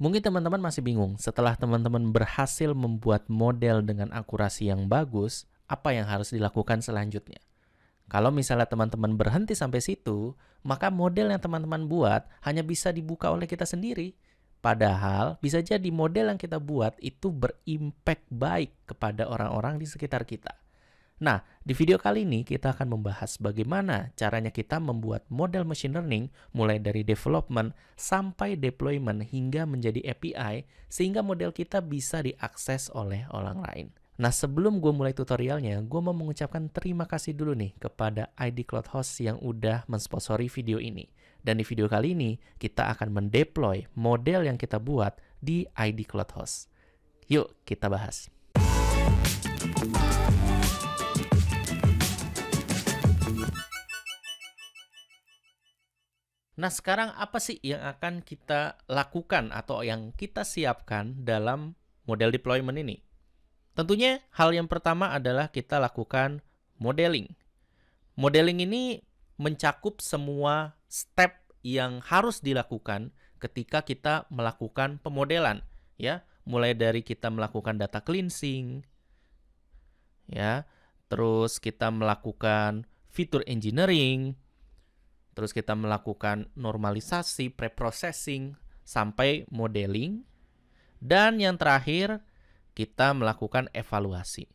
Mungkin teman-teman masih bingung, setelah teman-teman berhasil membuat model dengan akurasi yang bagus, apa yang harus dilakukan selanjutnya? Kalau misalnya teman-teman berhenti sampai situ, maka model yang teman-teman buat hanya bisa dibuka oleh kita sendiri. Padahal bisa jadi model yang kita buat itu berimpact baik kepada orang-orang di sekitar kita. Nah, di video kali ini kita akan membahas bagaimana caranya kita membuat model machine learning mulai dari development sampai deployment hingga menjadi API sehingga model kita bisa diakses oleh orang lain. Nah, sebelum gue mulai tutorialnya, gue mau mengucapkan terima kasih dulu nih kepada ID Cloud Host yang udah mensponsori video ini. Dan di video kali ini, kita akan mendeploy model yang kita buat di ID Cloud Host. Yuk, kita bahas. Nah, sekarang apa sih yang akan kita lakukan atau yang kita siapkan dalam model deployment ini? Tentunya hal yang pertama adalah kita lakukan modeling. Modeling ini mencakup semua step yang harus dilakukan ketika kita melakukan pemodelan, ya. Mulai dari kita melakukan data cleansing, ya. Terus kita melakukan feature engineering, terus kita melakukan normalisasi, preprocessing, sampai modeling. Dan yang terakhir, kita melakukan evaluasi.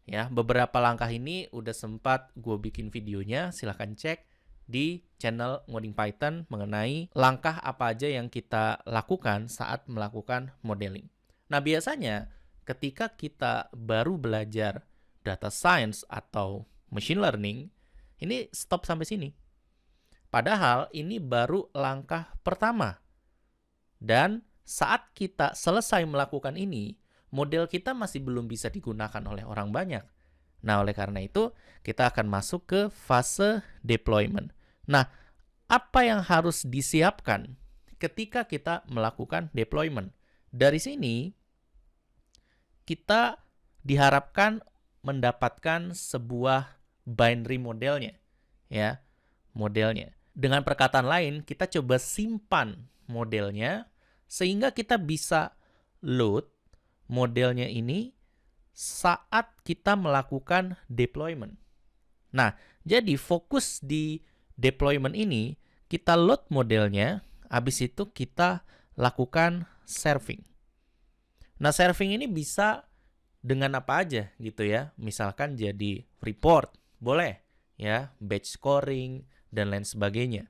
Ya, beberapa langkah ini udah sempat gue bikin videonya, silahkan cek di channel Ngoding Python mengenai langkah apa aja yang kita lakukan saat melakukan modeling. Nah, biasanya ketika kita baru belajar data science atau machine learning, ini stop sampai sini. Padahal ini baru langkah pertama. Dan saat kita selesai melakukan ini, model kita masih belum bisa digunakan oleh orang banyak. Nah, oleh karena itu, kita akan masuk ke fase deployment. Nah, apa yang harus disiapkan ketika kita melakukan deployment? Dari sini, kita diharapkan mendapatkan sebuah binary modelnya, ya, modelnya. Dengan perkataan lain, kita coba simpan modelnya sehingga kita bisa load modelnya ini saat kita melakukan deployment. Nah, jadi fokus di deployment ini, kita load modelnya, habis itu kita lakukan serving. Nah, serving ini bisa dengan apa aja gitu ya. Misalkan jadi report, boleh ya, batch scoring dan lain sebagainya.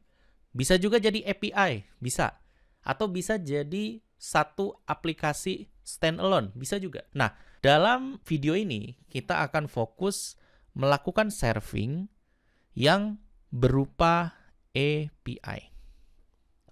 Bisa juga jadi API, bisa. Atau bisa jadi satu aplikasi standalone, bisa juga. Nah, dalam video ini kita akan fokus melakukan serving yang berupa API.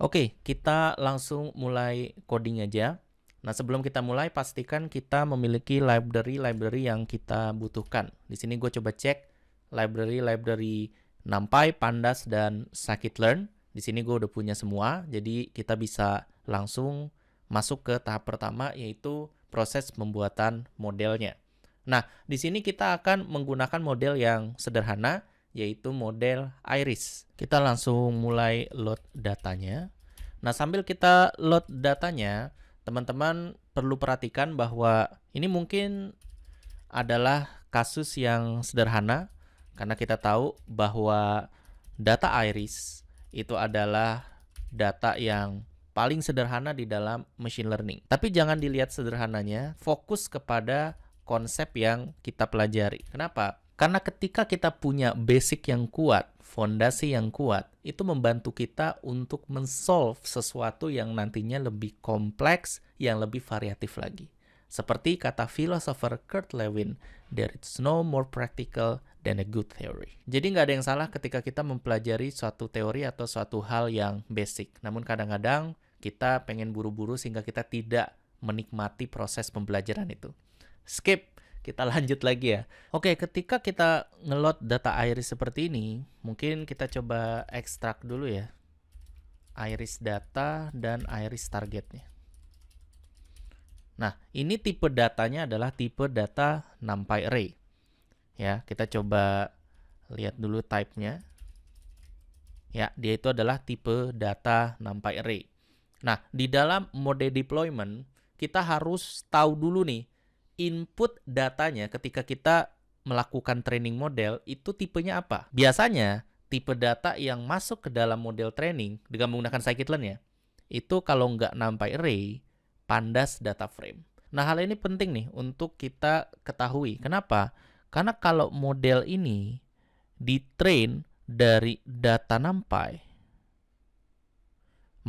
Oke, kita langsung mulai coding aja. Nah, sebelum kita mulai, pastikan kita memiliki library yang kita butuhkan. Di sini gue coba cek library NumPy, Pandas, dan scikit-learn. Di sini gue udah punya semua, jadi kita bisa langsung masuk ke tahap pertama, yaitu proses pembuatan modelnya. Nah, di sini kita akan menggunakan model yang sederhana, yaitu model Iris. Kita langsung mulai load datanya. Nah, sambil kita load datanya, teman-teman perlu perhatikan bahwa ini mungkin adalah kasus yang sederhana karena kita tahu bahwa data Iris itu adalah data yang paling sederhana di dalam machine learning. Tapi jangan dilihat sederhananya, fokus kepada konsep yang kita pelajari. Kenapa? Karena ketika kita punya basic yang kuat, fondasi yang kuat, itu membantu kita untuk men-solve sesuatu yang nantinya lebih kompleks, yang lebih variatif lagi. Seperti kata filosofer Kurt Lewin, there is no more practical than a good theory. Jadi nggak ada yang salah ketika kita mempelajari suatu teori atau suatu hal yang basic. Namun kadang-kadang kita pengen buru-buru sehingga kita tidak menikmati proses pembelajaran itu. Skip. Kita lanjut lagi ya. Oke, ketika kita ngeload data Iris seperti ini, mungkin kita coba ekstrak dulu ya. Iris data dan Iris targetnya. Nah, ini tipe datanya adalah tipe data NumPy array. Ya, kita coba lihat dulu type-nya. Ya, dia itu adalah tipe data NumPy array. Nah, di dalam mode deployment, kita harus tahu dulu nih, input datanya ketika kita melakukan training model itu tipenya apa. Biasanya, tipe data yang masuk ke dalam model training dengan menggunakan scikit-learn ya, itu kalau nggak NumPy array, pandas data frame. Nah, hal ini penting nih untuk kita ketahui. Kenapa? Karena kalau model ini ditrain dari data NumPy,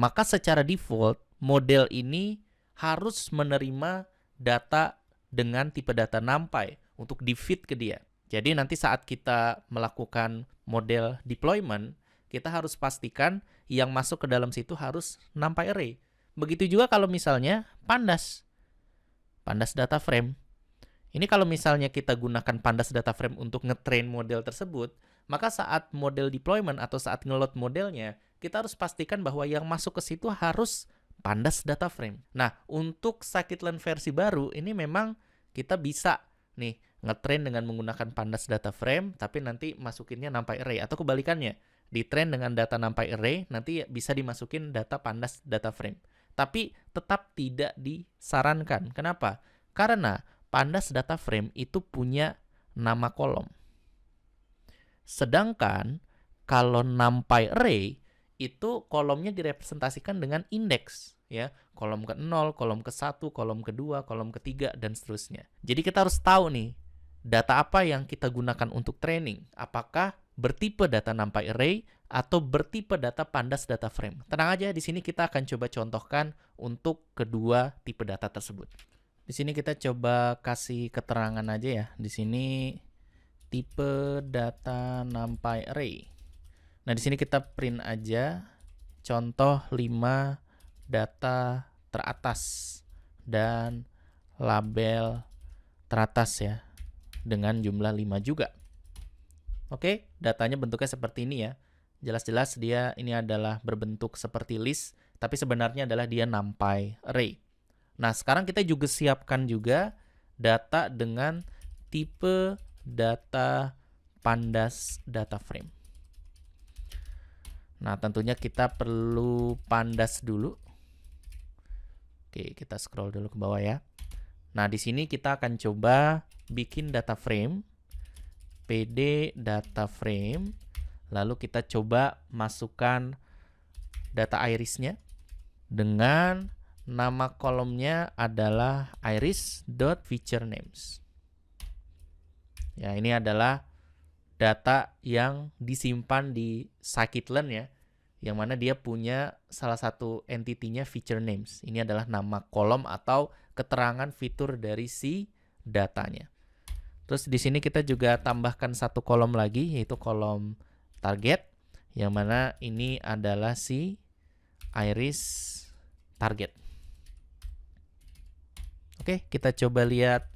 maka secara default model ini harus menerima data dengan tipe data NumPy untuk di-feed ke dia. Jadi nanti saat kita melakukan model deployment, kita harus pastikan yang masuk ke dalam situ harus NumPy array. Begitu juga kalau misalnya pandas data frame. Ini kalau misalnya kita gunakan pandas data frame untuk ngetrain model tersebut, maka saat model deployment atau saat ngeload modelnya, kita harus pastikan bahwa yang masuk ke situ harus pandas data frame. Nah, untuk scikit-learn versi baru, ini memang kita bisa nih ngetrain dengan menggunakan pandas data frame, tapi nanti masukinnya NumPy array. Atau kebalikannya, ditrain dengan data NumPy array, nanti bisa dimasukin data pandas data frame. Tapi tetap tidak disarankan. Kenapa? Karena pandas data frame itu punya nama kolom. Sedangkan kalau NumPy array itu kolomnya direpresentasikan dengan indeks, ya. Kolom ke-0, kolom ke-1, kolom ke-2, kolom ke-3 dan seterusnya. Jadi kita harus tahu nih, data apa yang kita gunakan untuk training? Apakah bertipe data NumPy array atau bertipe data pandas data frame? Tenang aja, di sini kita akan coba contohkan untuk kedua tipe data tersebut. Di sini kita coba kasih keterangan aja ya. Di sini tipe data NumPy array. Nah, di sini kita print aja contoh 5 data teratas dan label teratas ya, dengan jumlah 5 juga. Oke, datanya bentuknya seperti ini ya. Jelas-jelas dia ini adalah berbentuk seperti list, tapi sebenarnya adalah dia NumPy array. Nah, sekarang kita juga siapkan juga data dengan tipe data pandas data frame. Nah, tentunya kita perlu pandas dulu. Oke, kita scroll dulu ke bawah ya. Nah, di sini kita akan coba bikin data frame, pd data frame, lalu kita coba masukkan data irisnya dengan nama kolomnya adalah iris.featureNames. Ya, ini adalah data yang disimpan di scikit-learn ya, yang mana dia punya salah satu entity-nya featureNames. Ini adalah nama kolom atau keterangan fitur dari si datanya. Terus di sini kita juga tambahkan satu kolom lagi, yaitu kolom target, yang mana ini adalah si iris target. Oke, kita coba lihat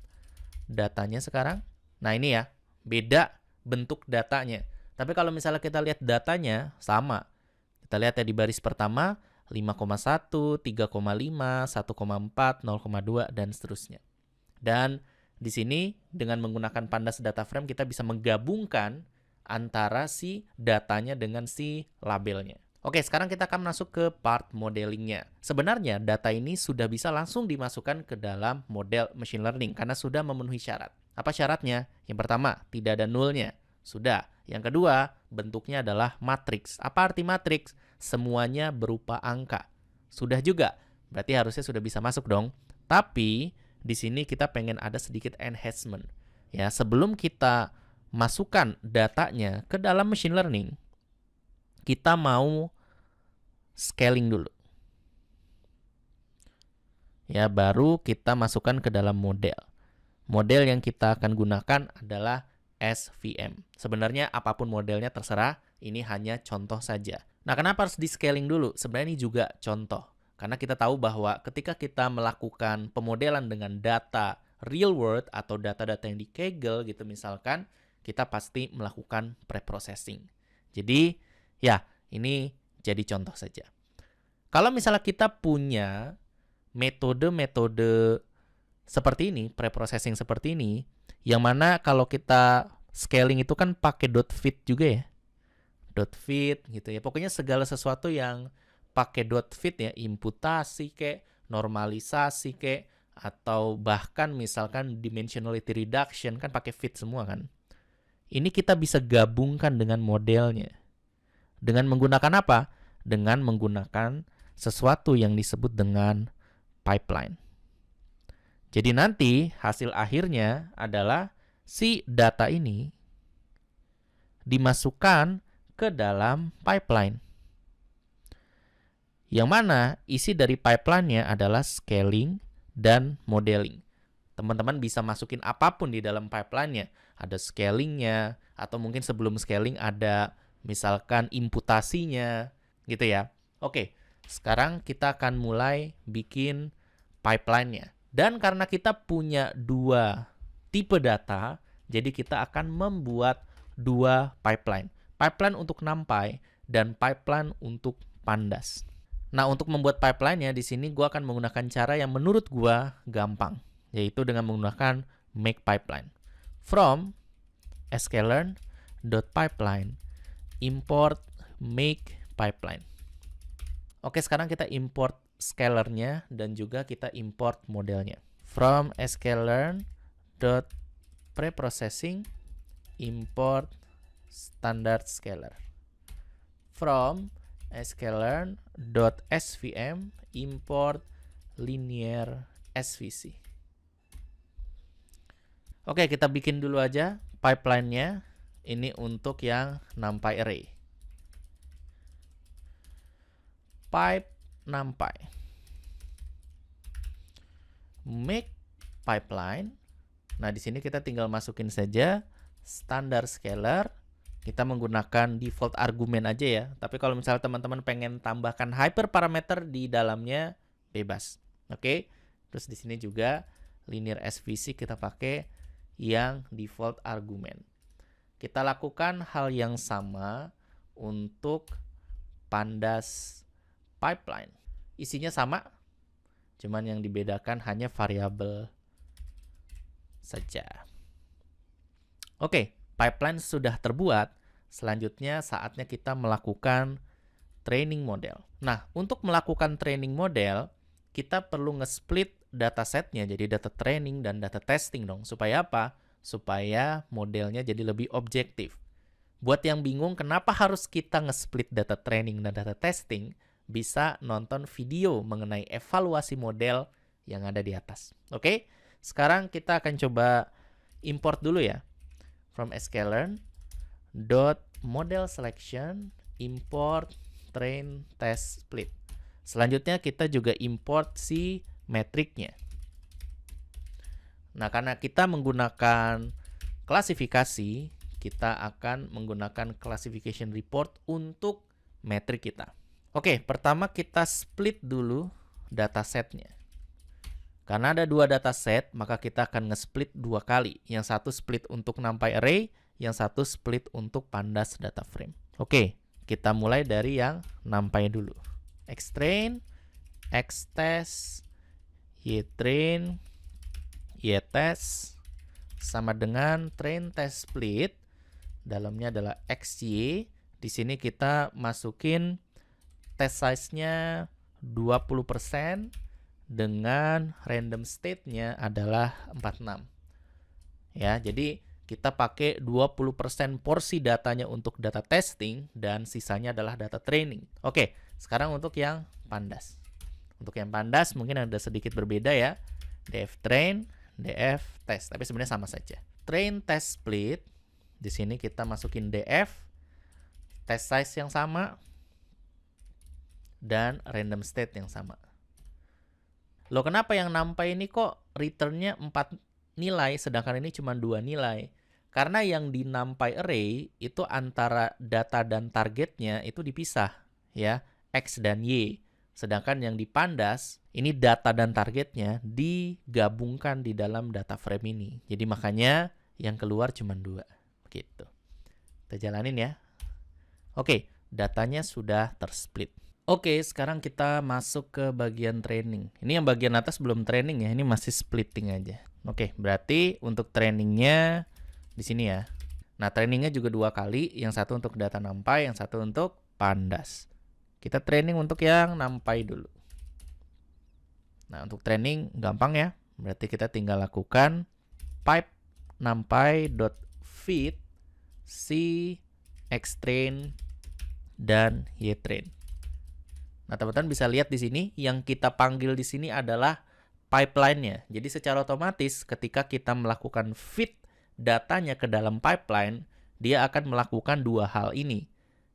datanya sekarang. Nah, ini ya, beda bentuk datanya. Tapi kalau misalnya kita lihat datanya, sama. Kita lihat ya di baris pertama, 5,1, 3,5, 1,4, 0,2, dan seterusnya. Dan di sini dengan menggunakan pandas data frame, kita bisa menggabungkan antara si datanya dengan si labelnya. Oke, sekarang kita akan masuk ke part modelingnya. Sebenarnya data ini sudah bisa langsung dimasukkan ke dalam model machine learning karena sudah memenuhi syarat. Apa syaratnya? Yang pertama, tidak ada nulnya. Sudah. Yang kedua, bentuknya adalah matriks. Apa arti matriks? Semuanya berupa angka. Sudah juga. Berarti harusnya sudah bisa masuk dong. Tapi di sini kita pengen ada sedikit enhancement. Ya, sebelum kita masukkan datanya ke dalam machine learning, kita mau scaling dulu. Ya, baru kita masukkan ke dalam model. Model yang kita akan gunakan adalah SVM. Sebenarnya apapun modelnya terserah, ini hanya contoh saja. Nah, kenapa harus di scaling dulu? Sebenarnya ini juga contoh. Karena kita tahu bahwa ketika kita melakukan pemodelan dengan data real world atau data-data yang di Kaggle gitu misalkan, kita pasti melakukan preprocessing. Jadi, ya, ini jadi contoh saja. Kalau misalnya kita punya metode-metode seperti ini, preprocessing seperti ini, yang mana kalau kita scaling itu kan pakai .fit juga ya. .fit gitu ya. Pokoknya segala sesuatu yang pakai .fit ya, imputasi kayak, normalisasi kayak, atau bahkan misalkan dimensionality reduction kan pakai fit semua kan. Ini kita bisa gabungkan dengan modelnya. Dengan menggunakan apa? Dengan menggunakan sesuatu yang disebut dengan pipeline. Jadi nanti hasil akhirnya adalah si data ini dimasukkan ke dalam pipeline. Yang mana isi dari pipeline-nya adalah scaling dan modeling. Teman-teman bisa masukin apapun di dalam pipeline-nya. Ada scaling-nya, atau mungkin sebelum scaling ada misalkan imputasinya, gitu ya. Oke, sekarang kita akan mulai bikin pipeline-nya. Dan karena kita punya dua tipe data, jadi kita akan membuat dua pipeline. Pipeline untuk NumPy dan pipeline untuk Pandas. Nah, untuk membuat pipeline-nya di sini gue akan menggunakan cara yang menurut gue gampang, yaitu dengan menggunakan make pipeline. From sklearn.pipeline import make pipeline. Oke, sekarang kita import scalar-nya dan juga kita import modelnya. From sklearn.preprocessing import standard scalar. From sklearn.svm import linear SVC. Oke, kita bikin dulu aja pipeline-nya. Ini untuk yang NumPy array. Pipe NumPy. Make pipeline. Nah, di sini kita tinggal masukin saja standar scalar. Kita menggunakan default argumen aja ya. Tapi kalau misalnya teman-teman pengen tambahkan hyperparameter di dalamnya, bebas. Oke. Terus di sini juga linear SVC kita pakai yang default argumen. Kita lakukan hal yang sama untuk Pandas pipeline. Isinya sama, cuman yang dibedakan hanya variabel saja. Oke. Pipeline sudah terbuat, selanjutnya saatnya kita melakukan training model. Nah, untuk melakukan training model, kita perlu nge-split datasetnya jadi data training dan data testing dong. Supaya apa? Supaya modelnya jadi lebih objektif. Buat yang bingung kenapa harus kita nge-split data training dan data testing, bisa nonton video mengenai evaluasi model yang ada di atas. Oke, sekarang kita akan coba import dulu ya. From sklearn.model selection import train test split. Selanjutnya kita juga import si metriknya. Nah, karena kita menggunakan klasifikasi, kita akan menggunakan classification report untuk metrik kita. Oke, pertama kita split dulu datasetnya. Karena ada dua dataset, maka kita akan nge-split dua kali. Yang satu split untuk NumPy array, yang satu split untuk Pandas data frame. Oke, kita mulai dari yang NumPy dulu. Xtrain, Xtest, Ytrain, Ytest, sama dengan train test split. Dalamnya adalah XY. Di sini kita masukin test size-nya 20%. Dengan random state-nya adalah 46. Ya, jadi kita pakai 20% porsi datanya untuk data testing dan sisanya adalah data training. Oke, sekarang untuk yang Pandas. Untuk yang Pandas mungkin ada sedikit berbeda ya. df train, df test, tapi sebenarnya sama saja. Train test split, di sini kita masukin df, test size yang sama, dan random state yang sama. Loh, kenapa yang NumPy ini kok return-nya 4 nilai, sedangkan ini cuma 2 nilai? Karena yang di NumPy array itu antara data dan targetnya itu dipisah, ya, X dan Y. Sedangkan yang di Pandas, ini data dan targetnya digabungkan di dalam data frame ini. Jadi makanya yang keluar cuma 2. Gitu. Kita jalanin ya. Oke, datanya sudah tersplit. Oke, sekarang kita masuk ke bagian training. Ini yang bagian atas belum training ya, ini masih splitting aja. Oke, berarti untuk trainingnya di sini ya. Nah, trainingnya juga 2 kali, yang satu untuk data NumPy, yang satu untuk Pandas. Kita training untuk yang NumPy dulu. Nah, untuk training gampang ya. Berarti kita tinggal lakukan pipe numpy.feed c xtrain dan ytrain. Nah, teman-teman bisa lihat di sini yang kita panggil di sini adalah pipeline-nya. Jadi secara otomatis ketika kita melakukan feed datanya ke dalam pipeline, dia akan melakukan dua hal ini,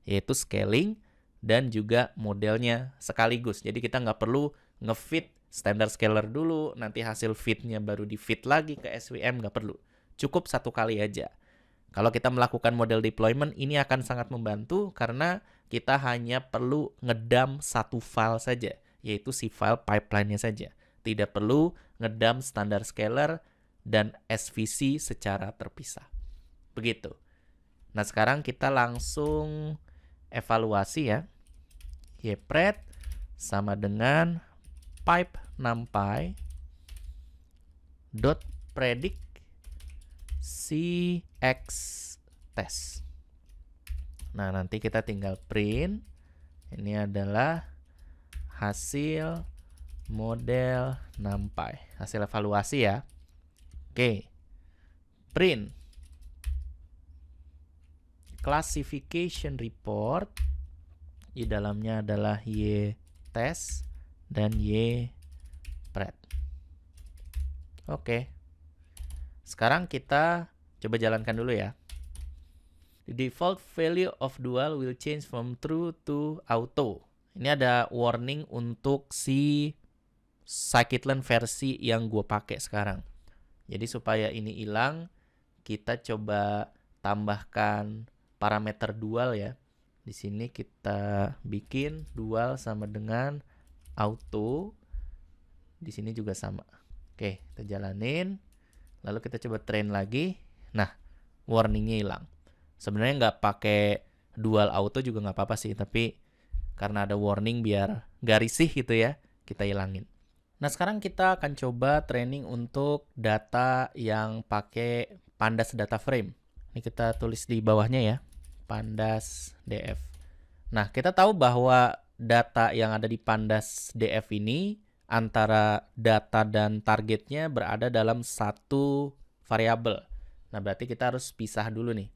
yaitu scaling dan juga modelnya sekaligus. Jadi kita nggak perlu nge-feed standard scaler dulu, nanti hasil feed-nya baru di-feed lagi ke SVM, nggak perlu. Cukup satu kali aja. Kalau kita melakukan model deployment, ini akan sangat membantu karena kita hanya perlu ngedump satu file saja, yaitu si file pipeline-nya saja. Tidak perlu ngedump standard scaler dan SVC secara terpisah. Begitu. Nah, sekarang kita langsung evaluasi ya. Ypred sama dengan pipe numpy dot predict cxtest. Nah, nanti kita tinggal print. Ini adalah hasil model NumPy, hasil evaluasi ya. Oke. Print classification report. Di dalamnya adalah ytest dan ypred. Oke. Sekarang kita coba jalankan dulu ya. The default value of dual will change from true to auto. Ini ada warning untuk si scikit-learn versi yang gue pakai sekarang. Jadi supaya ini hilang, kita coba tambahkan parameter dual ya. Di sini kita bikin dual sama dengan auto. Di sini juga sama. Oke, kita jalanin. Lalu kita coba train lagi. Nah, warningnya hilang. Sebenarnya nggak pakai dual auto juga nggak apa-apa sih, tapi karena ada warning biar nggak risih gitu ya, kita hilangin. Nah, sekarang kita akan coba training untuk data yang pakai Pandas data frame. Ini kita tulis di bawahnya ya, Pandas DF. Nah, kita tahu bahwa data yang ada di Pandas DF ini antara data dan targetnya berada dalam satu variabel. Nah, berarti kita harus pisah dulu nih.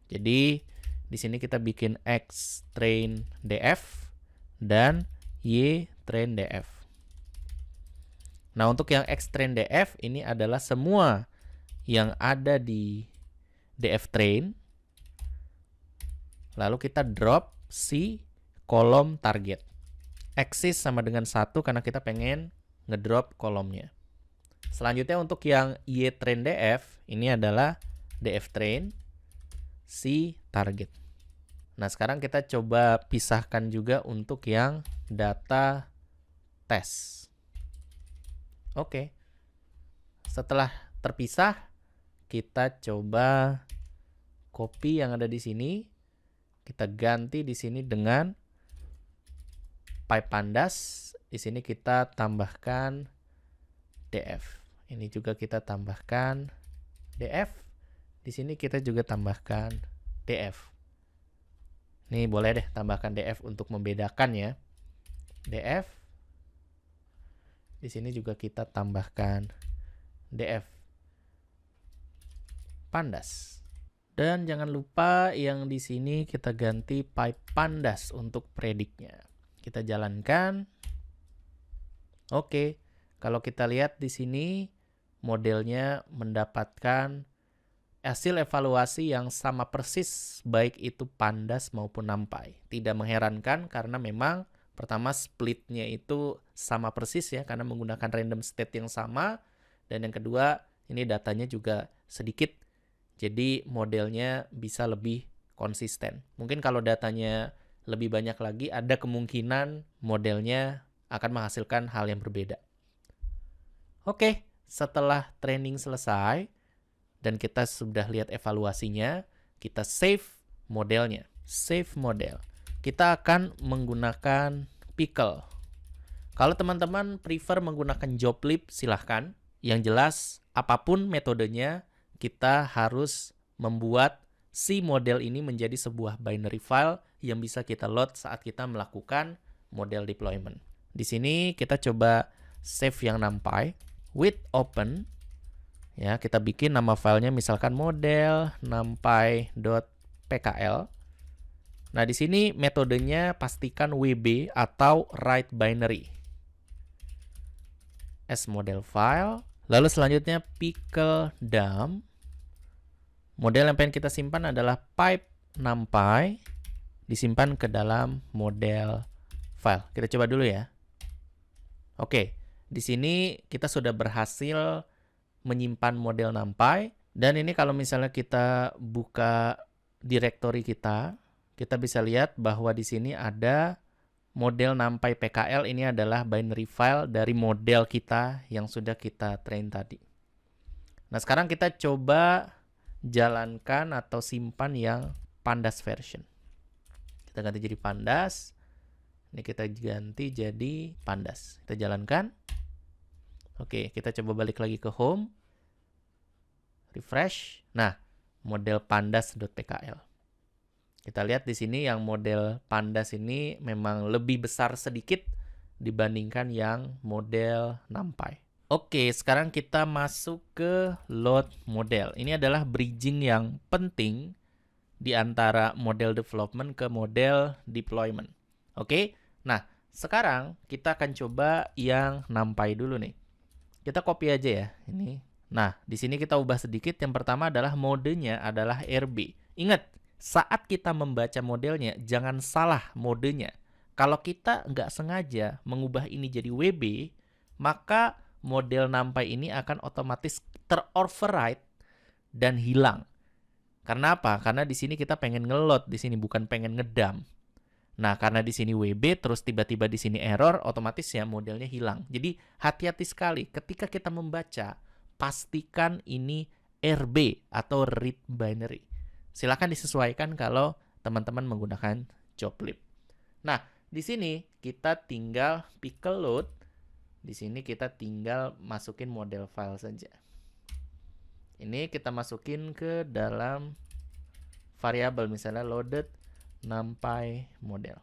Jadi, di sini kita bikin xtrain df dan ytrain df. Nah, untuk yang xtrain df ini adalah semua yang ada di df train. Lalu kita drop si kolom target. Axis sama dengan 1 karena kita pengen ngedrop kolomnya. Selanjutnya untuk yang ytrain df, ini adalah df train si target. Nah, sekarang kita coba pisahkan juga untuk yang data test. Oke. Setelah terpisah, kita coba copy yang ada di sini. Kita ganti di sini dengan pipe pandas. Di sini kita tambahkan df. Ini juga kita tambahkan df. Di sini kita juga tambahkan df. Ini boleh deh tambahkan df untuk membedakan ya. df. Di sini juga kita tambahkan df pandas. Dan jangan lupa yang di sini kita ganti pipe pandas untuk prediknya. Kita jalankan. Oke, kalau kita lihat di sini modelnya mendapatkan hasil evaluasi yang sama persis baik itu Pandas maupun NumPy. Tidak mengherankan karena memang pertama splitnya itu sama persis ya karena menggunakan random state yang sama, dan yang kedua ini datanya juga sedikit jadi modelnya bisa lebih konsisten. Mungkin kalau datanya lebih banyak lagi ada kemungkinan modelnya akan menghasilkan hal yang berbeda. Oke, setelah training selesai dan kita sudah lihat evaluasinya, kita save modelnya. Save model. Kita akan menggunakan Pickle. Kalau teman-teman prefer menggunakan Joblib, silahkan. Yang jelas, apapun metodenya, kita harus membuat si model ini menjadi sebuah binary file yang bisa kita load saat kita melakukan model deployment. Di sini kita coba save yang NumPy with open. Ya, kita bikin nama filenya misalkan model numpy.pkl. Nah, di sini metodenya pastikan WB atau write binary as model file. Lalu selanjutnya pickle dump. Model yang pengen kita simpan adalah pipe numpy, disimpan ke dalam model file. Kita coba dulu ya. Oke, di sini kita sudah berhasil menyimpan model numpy, dan ini kalau misalnya kita buka directory kita bisa lihat bahwa di sini ada model numpy PKL. Ini adalah binary file dari model kita yang sudah kita train tadi. Nah, sekarang kita coba jalankan atau simpan yang pandas version. Kita ganti jadi pandas. Ini kita ganti jadi pandas. Kita jalankan. Oke, kita coba balik lagi ke home. Refresh. Nah, model pandas.pkl. Kita lihat di sini yang model pandas ini memang lebih besar sedikit dibandingkan yang model numpy. Oke, sekarang kita masuk ke load model. Ini adalah bridging yang penting di antara model development ke model deployment. Oke, nah sekarang kita akan coba yang numpy dulu nih. Kita copy aja ya ini. Nah, di sini kita ubah sedikit. Yang pertama adalah modenya adalah RB. Ingat, saat kita membaca modelnya, jangan salah modenya. Kalau kita nggak sengaja mengubah ini jadi WB, maka model numpy ini akan otomatis ter-override dan hilang. Karena apa? Karena di sini kita pengen nge-load, di sini bukan pengen ngedump. Nah, karena di sini WB terus tiba-tiba di sini error, otomatis ya modelnya hilang. Jadi hati-hati sekali ketika kita membaca, pastikan ini RB atau read binary. Silakan disesuaikan kalau teman-teman menggunakan joblib. Nah, di sini kita tinggal pickle load. Di sini kita tinggal masukin model file saja. Ini kita masukin ke dalam variabel, misalnya loaded numpy model.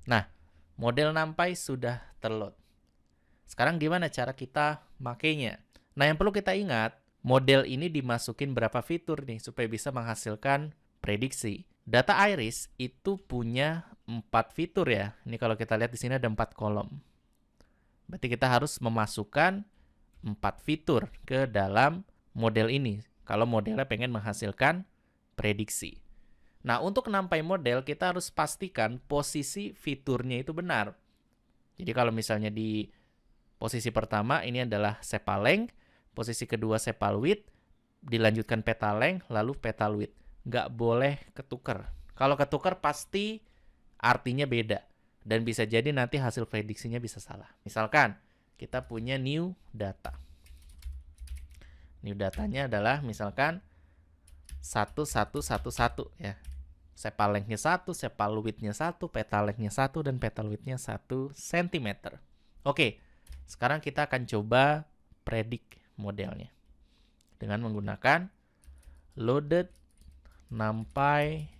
Nah, model numpy sudah terload. Sekarang gimana cara kita makainya? Nah, yang perlu kita ingat, model ini dimasukin berapa fitur nih supaya bisa menghasilkan prediksi. Data iris itu punya 4 fitur ya. Ini kalau kita lihat di sini ada 4 kolom. Berarti kita harus memasukkan 4 fitur ke dalam model ini. Kalau modelnya pengen menghasilkan prediksi. Nah, untuk numpy model kita harus pastikan posisi fiturnya itu benar. Jadi kalau misalnya di posisi pertama ini adalah sepal length, posisi kedua sepal width, dilanjutkan petal length, lalu petal width. Nggak boleh ketukar. Kalau ketukar pasti artinya beda. Dan bisa jadi nanti hasil prediksinya bisa salah. Misalkan kita punya new data. New datanya adalah misalkan 1111 ya. Sepal length-nya 1, sepal width-nya 1, petal length-nya 1, dan petal width-nya 1 cm. Oke, sekarang kita akan coba predict modelnya. Dengan menggunakan loaded numpy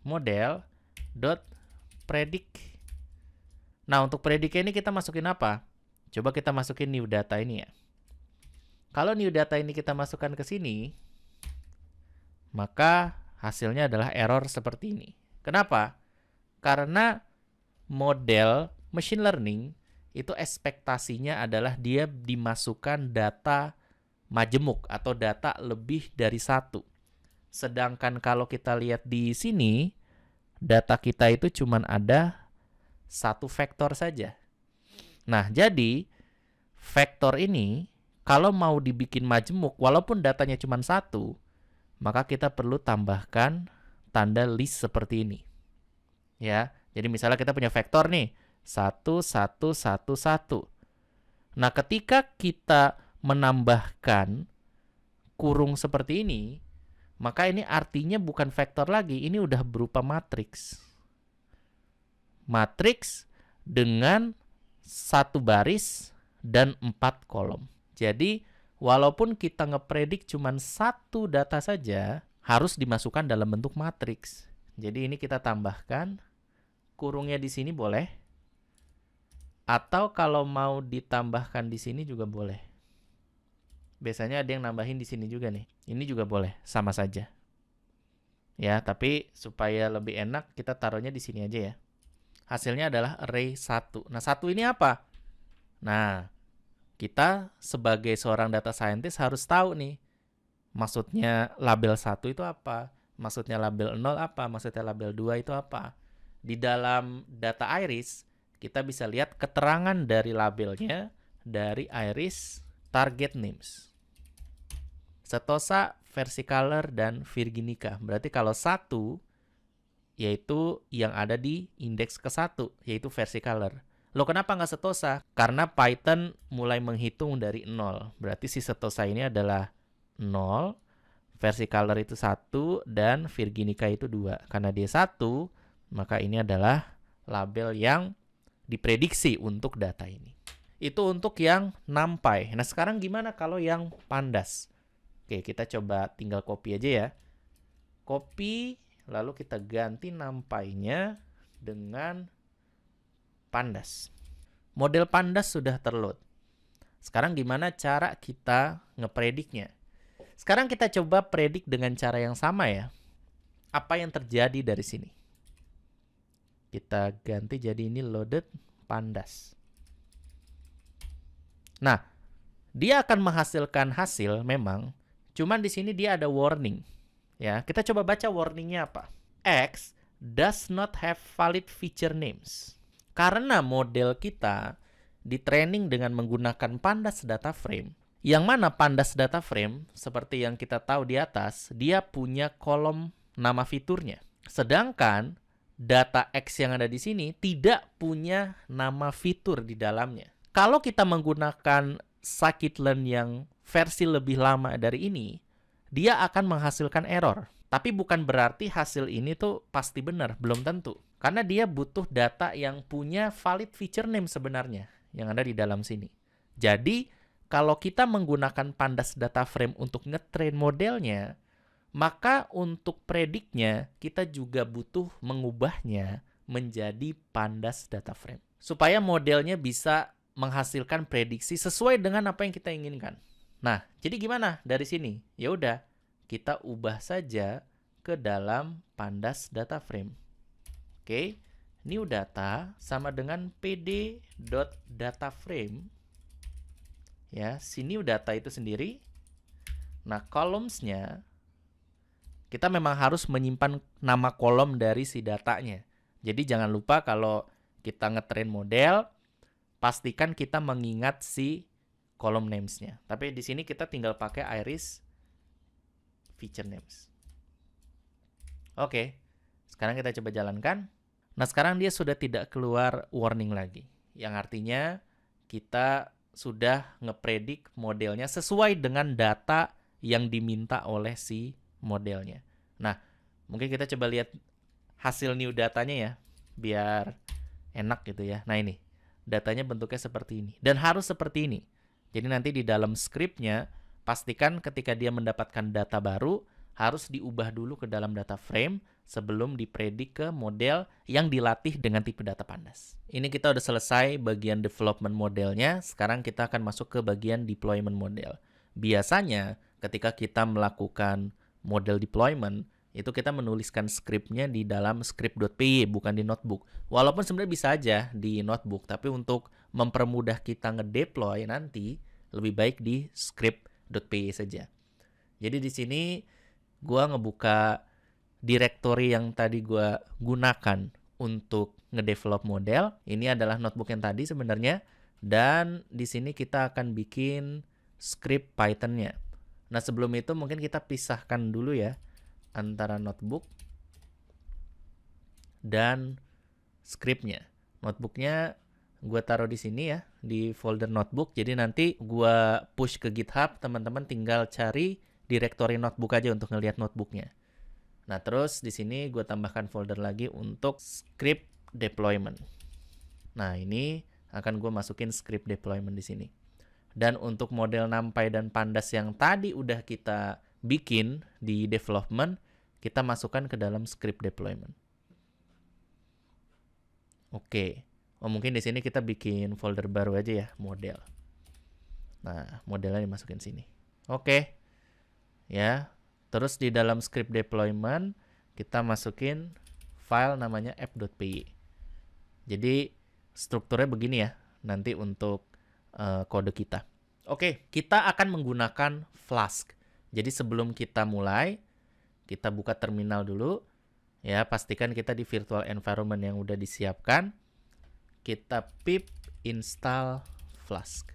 model dot predict. Nah, untuk predict ini kita masukin apa? Coba kita masukin new data ini ya. Kalau new data ini kita masukkan ke sini, maka hasilnya adalah error seperti ini. Kenapa? Karena model machine learning itu ekspektasinya adalah dia dimasukkan data majemuk atau data lebih dari 1. Sedangkan kalau kita lihat di sini, data kita itu cuma ada 1 vektor saja. Nah, jadi vektor ini kalau mau dibikin majemuk, walaupun datanya cuma 1, maka kita perlu tambahkan tanda list seperti ini. Ya, jadi misalnya kita punya vektor nih, 1, 1, 1, 1. Nah, ketika kita menambahkan kurung seperti ini, maka ini artinya bukan vektor lagi, ini udah berupa matriks. Matriks dengan 1 baris dan 4 kolom. Jadi, walaupun kita ngepredik cuma 1 data saja, harus dimasukkan dalam bentuk matriks. Jadi ini kita tambahkan, kurungnya di sini boleh, atau kalau mau ditambahkan di sini juga boleh. Biasanya ada yang nambahin di sini juga nih. Ini juga boleh, sama saja. Ya, tapi supaya lebih enak kita taruhnya di sini aja ya. Hasilnya adalah array 1. Nah, 1 ini apa? Nah, kita sebagai seorang data scientist harus tahu nih, maksudnya label 1 itu apa? Maksudnya label 0 apa? Maksudnya label 2 itu apa? Di dalam data iris, kita bisa lihat keterangan dari labelnya dari iris target names. Setosa, versicolor, dan virginica. Berarti kalau 1, yaitu yang ada di indeks ke-1, yaitu versicolor. Loh, kenapa nggak setosa? Karena Python mulai menghitung dari 0. Berarti si setosa ini adalah 0, versicolor itu 1, dan virginica itu 2. Karena dia 1, maka ini adalah label yang diprediksi untuk data ini. Itu untuk yang NumPy. Nah, sekarang gimana kalau yang Pandas? Oke, kita coba tinggal copy aja ya. Copy, lalu kita ganti NumPy-nya dengan Pandas. Model Pandas sudah terload. Sekarang gimana cara kita ngeprediknya? Sekarang kita coba predik dengan cara yang sama ya. Apa yang terjadi dari sini? Kita ganti jadi ini loaded Pandas. Nah, dia akan menghasilkan hasil memang. Cuman di sini dia ada warning. Ya, kita coba baca warningnya apa. X does not have valid feature names. Karena model kita di-training dengan menggunakan Pandas data frame. Yang mana Pandas data frame, seperti yang kita tahu di atas, dia punya kolom nama fiturnya. Sedangkan data X yang ada di sini tidak punya nama fitur di dalamnya. Kalau kita menggunakan scikit-learn yang versi lebih lama dari ini, dia akan menghasilkan error. Tapi bukan berarti hasil ini tuh pasti benar, belum tentu. Karena dia butuh data yang punya valid feature name sebenarnya, yang ada di dalam sini. Jadi, kalau kita menggunakan Pandas data frame untuk ngetrain modelnya, maka untuk prediknya, kita juga butuh mengubahnya menjadi Pandas data frame. Supaya modelnya bisa menghasilkan prediksi sesuai dengan apa yang kita inginkan. Nah, jadi gimana dari sini? Ya udah, kita ubah saja ke dalam Pandas data frame. Oke, new data sama dengan pd.dataframe. Ya, si new data itu sendiri. Nah, columns-nya kita memang harus menyimpan nama kolom dari si datanya. Jadi jangan lupa kalau kita ngetrain model, pastikan kita mengingat si kolom names-nya. Tapi di sini kita tinggal pakai iris feature names. Oke, sekarang kita coba jalankan. Nah, sekarang dia sudah tidak keluar warning lagi. Yang artinya kita sudah ngepredik modelnya sesuai dengan data yang diminta oleh si modelnya. Nah, mungkin kita coba lihat hasil new datanya ya, biar enak gitu ya. Nah, ini datanya bentuknya seperti ini. Dan harus seperti ini. Jadi nanti di dalam scriptnya, pastikan ketika dia mendapatkan data baru, harus diubah dulu ke dalam data frame sebelum dipredik ke model yang dilatih dengan tipe data Pandas. Ini kita udah selesai bagian development modelnya, sekarang kita akan masuk ke bagian deployment model. Biasanya ketika kita melakukan model deployment, itu kita menuliskan scriptnya di dalam script.py, bukan di notebook. Walaupun sebenarnya bisa aja di notebook, tapi untuk mempermudah kita ngedeploy nanti, lebih baik di script.py saja. Jadi di sini gua ngebuka directory yang tadi gua gunakan untuk ngedevelop model. Ini adalah notebook yang tadi sebenarnya, dan di sini kita akan bikin script Python-nya. Nah, sebelum itu mungkin kita pisahkan dulu ya antara notebook dan scriptnya. Notebooknya gue taruh di sini ya, di folder notebook. Jadi nanti gue push ke GitHub, teman-teman tinggal cari directory notebook aja untuk ngelihat notebooknya. Nah, terus di sini gue tambahkan folder lagi untuk script deployment. Nah, ini akan gue masukin script deployment di sini. Dan untuk model NumPy dan Pandas yang tadi udah kita bikin di development, kita masukkan ke dalam script deployment. Oke. Oh, mungkin di sini kita bikin folder baru aja ya, model. Nah, modelnya dimasukin sini. Oke. Ya. Terus di dalam script deployment kita masukin file namanya app.py. Jadi strukturnya begini ya, nanti untuk kode kita. Oke, kita akan menggunakan Flask. Jadi sebelum kita mulai, kita buka terminal dulu. Ya, pastikan kita di virtual environment yang udah disiapkan. Kita pip install Flask.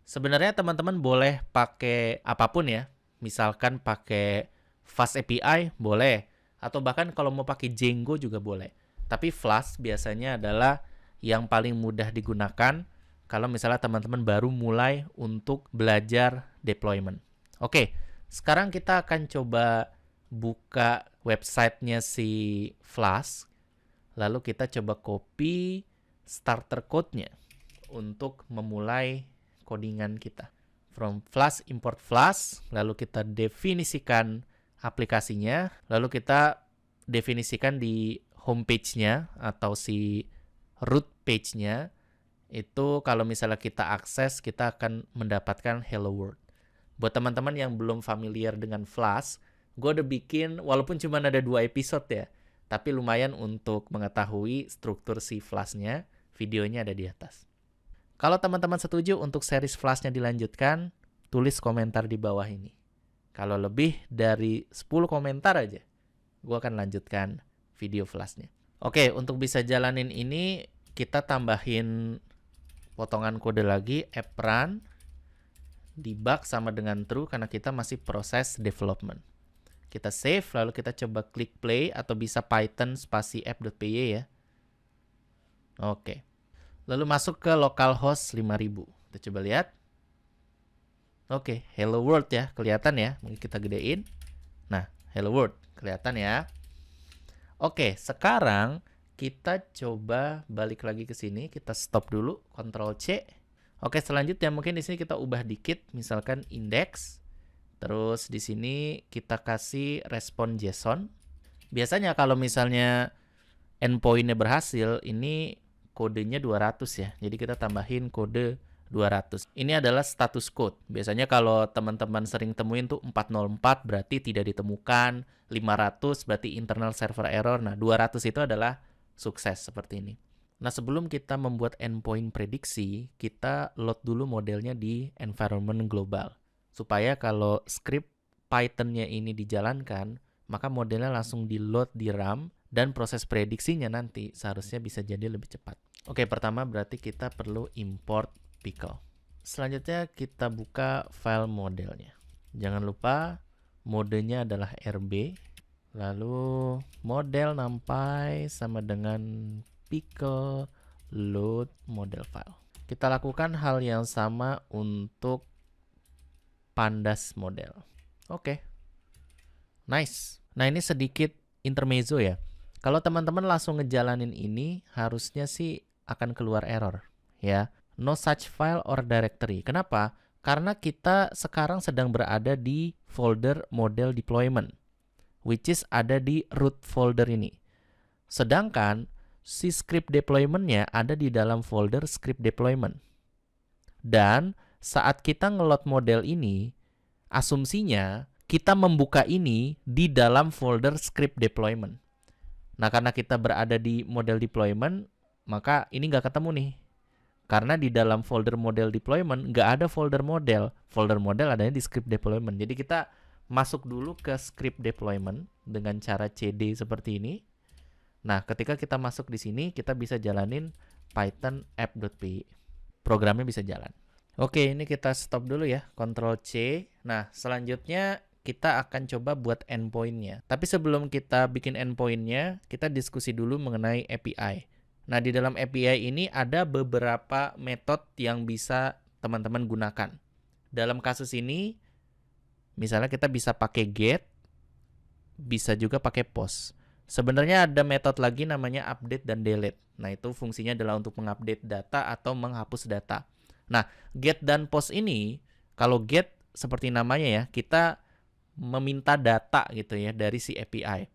Sebenarnya teman-teman boleh pakai apapun ya. Misalkan pakai Fast API boleh. Atau bahkan kalau mau pakai Django juga boleh. Tapi Flask biasanya adalah yang paling mudah digunakan kalau misalnya teman-teman baru mulai untuk belajar deployment. Oke, sekarang kita akan coba buka websitenya si Flask. Lalu kita coba copy starter code-nya untuk memulai codingan kita. From Flask, import Flask, lalu kita definisikan aplikasinya, lalu kita definisikan di homepage-nya atau si root page-nya. Itu kalau misalnya kita akses, kita akan mendapatkan hello world. Buat teman-teman yang belum familiar dengan Flask, gue udah bikin, walaupun cuma ada 2 episode ya, tapi lumayan untuk mengetahui struktur si Flask-nya, videonya ada di atas. Kalau teman-teman setuju untuk series Flask-nya dilanjutkan, tulis komentar di bawah ini. Kalau lebih dari 10 komentar aja, gue akan lanjutkan video Flask-nya. Oke, untuk bisa jalanin ini, kita tambahin potongan kode lagi, app run, debug sama dengan true karena kita masih proses development. Kita save, lalu kita coba klik play atau bisa Python spasi app.py ya. Oke. Lalu masuk ke localhost 5000. Kita coba lihat. Oke, hello world ya, kelihatan ya. Mungkin kita gedein. Nah, hello world, kelihatan ya. Oke, sekarang kita coba balik lagi ke sini, kita stop dulu, Ctrl C. Oke, selanjutnya mungkin di sini kita ubah dikit, misalkan index. Terus di sini kita kasih respon JSON. Biasanya kalau misalnya endpoint-nya berhasil, ini kodenya 200 ya. Jadi kita tambahin kode 200. Ini adalah status code. Biasanya kalau teman-teman sering temuin tuh 404 berarti tidak ditemukan, 500 berarti internal server error. Nah, 200 itu adalah sukses seperti ini. Nah, sebelum kita membuat endpoint prediksi, kita load dulu modelnya di environment global. Supaya kalau script Python-nya ini dijalankan, maka modelnya langsung di-load di RAM, dan proses prediksinya nanti seharusnya bisa jadi lebih cepat. Oke, pertama berarti kita perlu import pickle. Selanjutnya kita buka file modelnya. Jangan lupa modenya adalah RB. Lalu model numpy sama dengan pickle load model file. Kita lakukan hal yang sama untuk pandas model. Oke. Nice. Nah, ini sedikit intermezzo ya. Kalau teman-teman langsung ngejalanin ini, harusnya sih akan keluar error ya. No such file or directory. Kenapa? Karena kita sekarang sedang berada di folder model deployment, which is ada di root folder ini. Sedangkan si script deployment-nya ada di dalam folder script deployment. Dan saat kita nge-load model ini, asumsinya kita membuka ini di dalam folder script deployment. Nah, karena kita berada di model deployment, maka ini nggak ketemu nih. Karena di dalam folder model deployment nggak ada folder model. Folder model adanya di script deployment. Jadi kita masuk dulu ke script deployment dengan cara cd seperti ini. Nah, ketika kita masuk di sini, kita bisa jalanin Python app.py. Programnya bisa jalan. Oke, ini kita stop dulu ya, Ctrl C. Nah, selanjutnya kita akan coba buat endpoint-nya. Tapi sebelum kita bikin endpoint-nya, kita diskusi dulu mengenai API. Nah, di dalam API ini ada beberapa metode yang bisa teman-teman gunakan. Dalam kasus ini, misalnya kita bisa pakai get, bisa juga pakai post. Sebenarnya ada metode lagi namanya update dan delete. Nah, itu fungsinya adalah untuk mengupdate data atau menghapus data. Nah, get dan post ini, kalau get seperti namanya ya, kita meminta data gitu ya dari si API.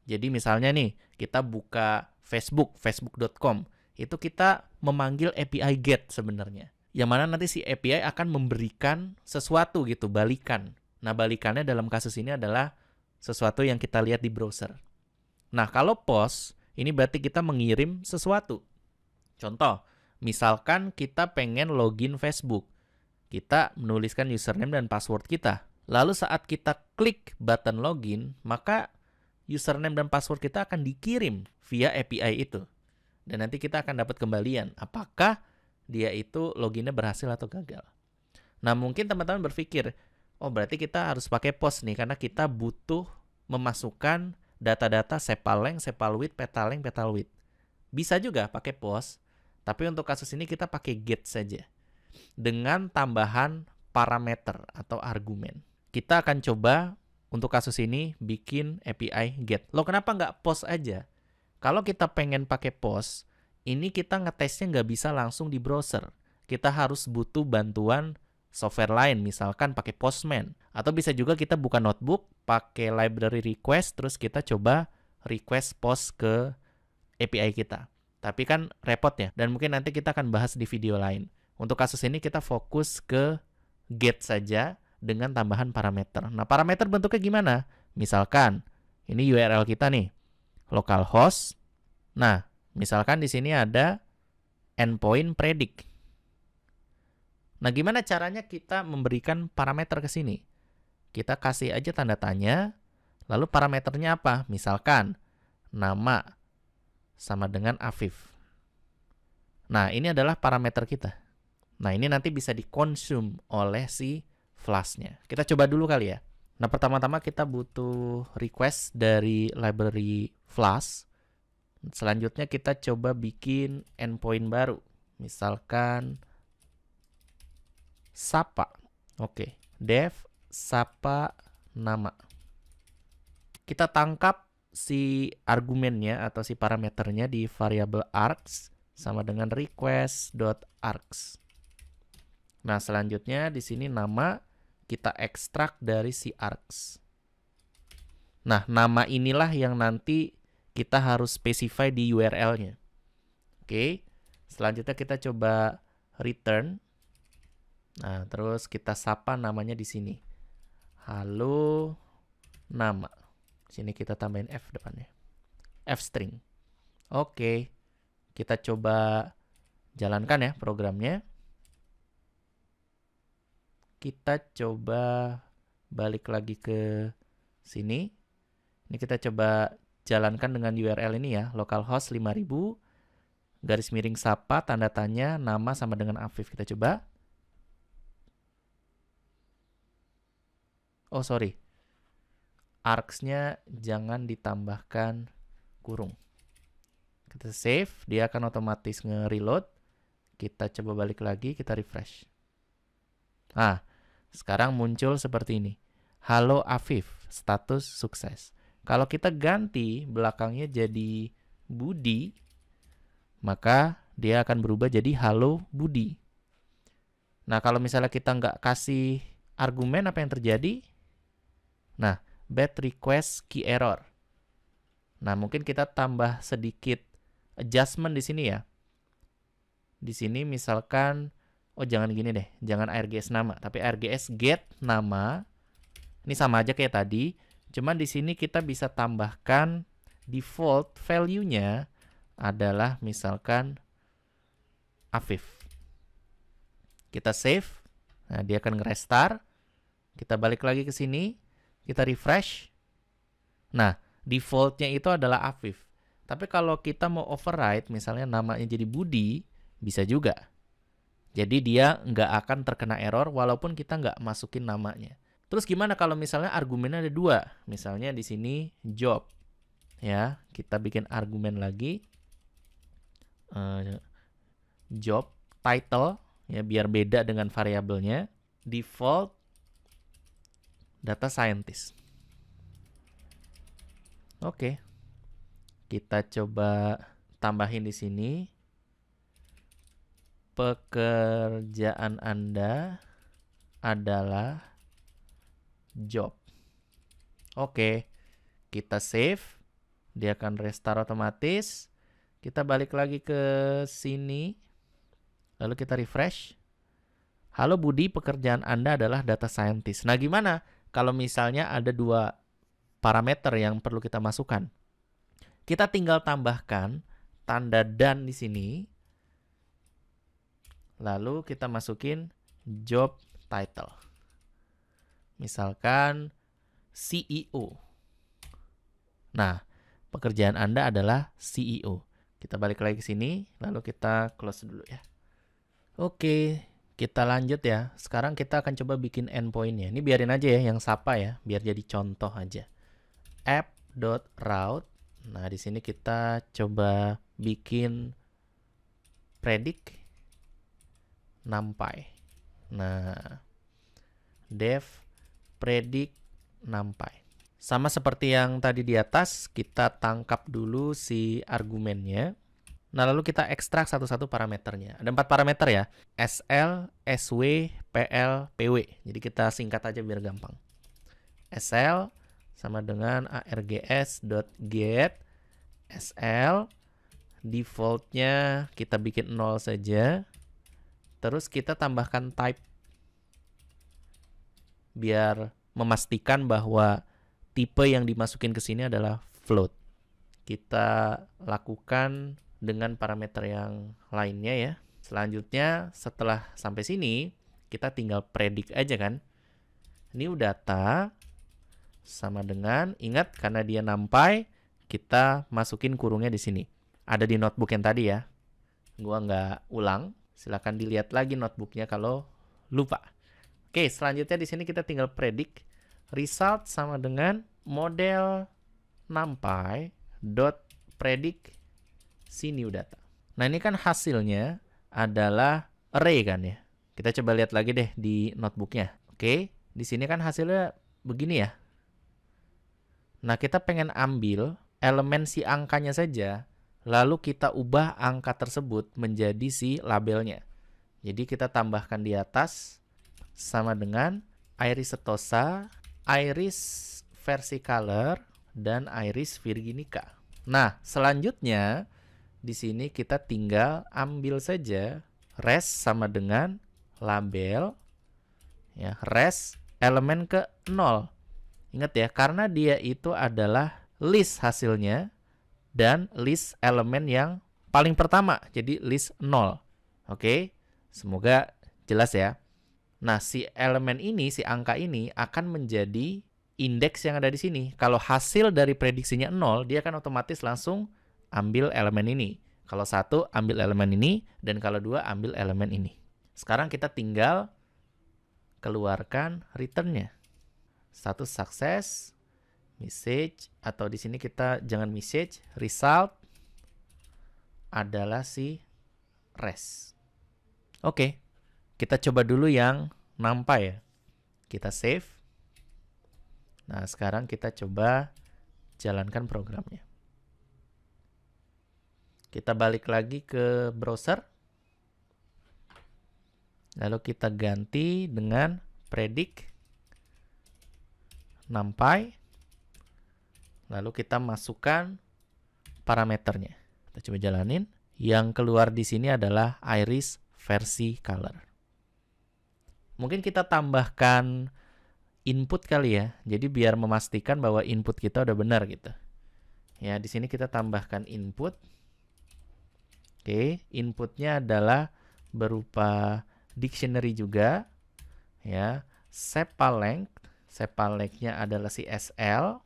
Jadi misalnya nih, kita buka Facebook, facebook.com, itu kita memanggil API GET sebenarnya. Yang mana nanti si API akan memberikan sesuatu gitu, balikan. Nah, balikannya dalam kasus ini adalah sesuatu yang kita lihat di browser. Nah, kalau POST, ini berarti kita mengirim sesuatu. Contoh, misalkan kita pengen login Facebook. Kita menuliskan username dan password kita. Lalu saat kita klik button login, maka username dan password kita akan dikirim via API itu. Dan nanti kita akan dapat kembalian apakah dia itu loginnya berhasil atau gagal. Nah, mungkin teman-teman berpikir, oh berarti kita harus pakai POST nih karena kita butuh memasukkan data-data sepal-length, sepal-width, petal-length, petal-width. Bisa juga pakai POST, tapi untuk kasus ini kita pakai GET saja dengan tambahan parameter atau argumen. Kita akan coba untuk kasus ini bikin API GET. Loh, kenapa nggak POST aja? Kalau kita pengen pakai POST, ini kita ngetesnya nggak bisa langsung di browser. Kita harus butuh bantuan software lain, misalkan pakai Postman. Atau bisa juga kita buka notebook, pakai library request, terus kita coba request POST ke API kita. Tapi kan repot ya, dan mungkin nanti kita akan bahas di video lain. Untuk kasus ini kita fokus ke GET saja dengan tambahan parameter. Nah, parameter bentuknya gimana? Misalkan, ini URL kita nih, localhost. Nah, misalkan di sini ada endpoint predict. Nah, gimana caranya kita memberikan parameter ke sini? Kita kasih aja tanda tanya, lalu parameternya apa? Misalkan, nama sama dengan Afif. Nah, ini adalah parameter kita. Nah, ini nanti bisa dikonsum oleh si Flask-nya. Kita coba dulu kali ya. Nah, pertama-tama kita butuh request dari library Flask. Selanjutnya kita coba bikin endpoint baru. Misalkan Sapa. Oke, dev Sapa nama. Kita tangkap si argumennya atau si parameternya di variabel args sama dengan request.args. Nah, selanjutnya di sini nama kita ekstrak dari si args. Nah, nama inilah yang nanti kita harus specify di URL-nya. Oke, selanjutnya kita coba return. Nah, terus kita sapa namanya di sini. Halo nama. Sini kita tambahin F depannya. F string. Oke, kita coba jalankan ya programnya. Kita coba balik lagi ke sini. Ini kita coba jalankan dengan URL ini ya, localhost 5000 garis miring sapa tanda tanya nama sama dengan Afif. Kita coba. Oh, sorry. Args-nya jangan ditambahkan kurung. Kita save, dia akan otomatis nge-reload. Kita coba balik lagi, kita refresh. Nah, sekarang muncul seperti ini. Halo Afif, status sukses. Kalau kita ganti belakangnya jadi Budi, maka dia akan berubah jadi halo Budi. Nah, kalau misalnya kita nggak kasih argumen, apa yang terjadi? Nah, bad request key error. Nah, mungkin kita tambah sedikit adjustment di sini ya. Di sini misalkan, oh jangan gini deh, jangan args nama, tapi args get nama. Ini sama aja kayak tadi, cuman di sini kita bisa tambahkan default value-nya adalah misalkan Afif. Kita save, nah dia akan nge-restart. Kita balik lagi ke sini. Kita refresh. Nah, defaultnya itu adalah Afif. Tapi kalau kita mau override, misalnya namanya jadi Budi, bisa juga. Jadi dia nggak akan terkena error walaupun kita nggak masukin namanya. Terus gimana kalau misalnya argumennya ada dua? Misalnya di sini job. Ya, kita bikin argumen lagi. Job, title, ya biar beda dengan variabelnya. Default data scientist. Oke. Kita coba tambahin di sini. Pekerjaan Anda adalah job. Oke, kita save. Dia akan restart otomatis. Kita balik lagi ke sini. Lalu kita refresh. Halo Budi, pekerjaan Anda adalah data scientist. Nah, gimana kalau misalnya ada dua parameter yang perlu kita masukkan? Kita tinggal tambahkan tanda dan di sini. Lalu kita masukin job title. Misalkan CEO. Nah, pekerjaan Anda adalah CEO. Kita balik lagi ke sini, lalu kita close dulu ya. Oke, kita lanjut ya. Sekarang kita akan coba bikin endpoint-nya. Ini biarin aja ya yang sapa ya, biar jadi contoh aja. app.route. Nah, di sini kita coba bikin predict numpy. Nah, dev predict numpy. Sama seperti yang tadi di atas, kita tangkap dulu si argumennya. Nah, lalu kita ekstrak satu-satu parameternya. Ada 4 parameter ya. SL, SW, PL, PW. Jadi kita singkat aja biar gampang. SL sama dengan args.get SL. Defaultnya kita bikin 0 saja. Terus kita tambahkan type. Biar memastikan bahwa tipe yang dimasukin ke sini adalah float. Kita lakukan dengan parameter yang lainnya ya. Selanjutnya setelah sampai sini kita tinggal predict aja kan. New data sama dengan, ingat karena dia numpy, kita masukin kurungnya di sini. Ada di notebook yang tadi ya. Gua nggak ulang. Silahkan dilihat lagi notebooknya kalau lupa. Oke, selanjutnya di sini kita tinggal predict result sama dengan model numpy dot predict si new data. Nah, ini kan hasilnya adalah array kan ya. Kita coba lihat lagi deh di notebooknya. Oke, di sini kan hasilnya begini ya. Nah, kita pengen ambil elemen si angkanya saja, lalu kita ubah angka tersebut menjadi si labelnya. Jadi kita tambahkan di atas sama dengan iris setosa, iris versicolor, dan iris virginica. Nah, selanjutnya di sini kita tinggal ambil saja res sama dengan label ya, res elemen ke 0. Ingat ya, karena dia itu adalah list hasilnya dan list elemen yang paling pertama, jadi list 0. Oke, semoga jelas ya. Nah, si elemen ini, si angka ini akan menjadi indeks yang ada di sini. Kalau hasil dari prediksinya 0, dia akan otomatis langsung ambil elemen ini. Kalau 1, ambil elemen ini. Dan kalau 2, ambil elemen ini. Sekarang kita tinggal keluarkan return-nya. Status sukses, message, atau di sini kita jangan message, result adalah si res. Oke, kita coba dulu yang numpy ya. Kita save. Nah, sekarang kita coba jalankan programnya. Kita balik lagi ke browser. Lalu kita ganti dengan predict numpy. Lalu kita masukkan parameternya. Kita coba jalanin. Yang keluar di sini adalah iris versicolor. Mungkin kita tambahkan input kali ya. Jadi biar memastikan bahwa input kita udah benar gitu. Ya, di sini kita tambahkan input. Oke, inputnya adalah berupa dictionary juga. Ya, sepalength. Sepalength-nya adalah si SL.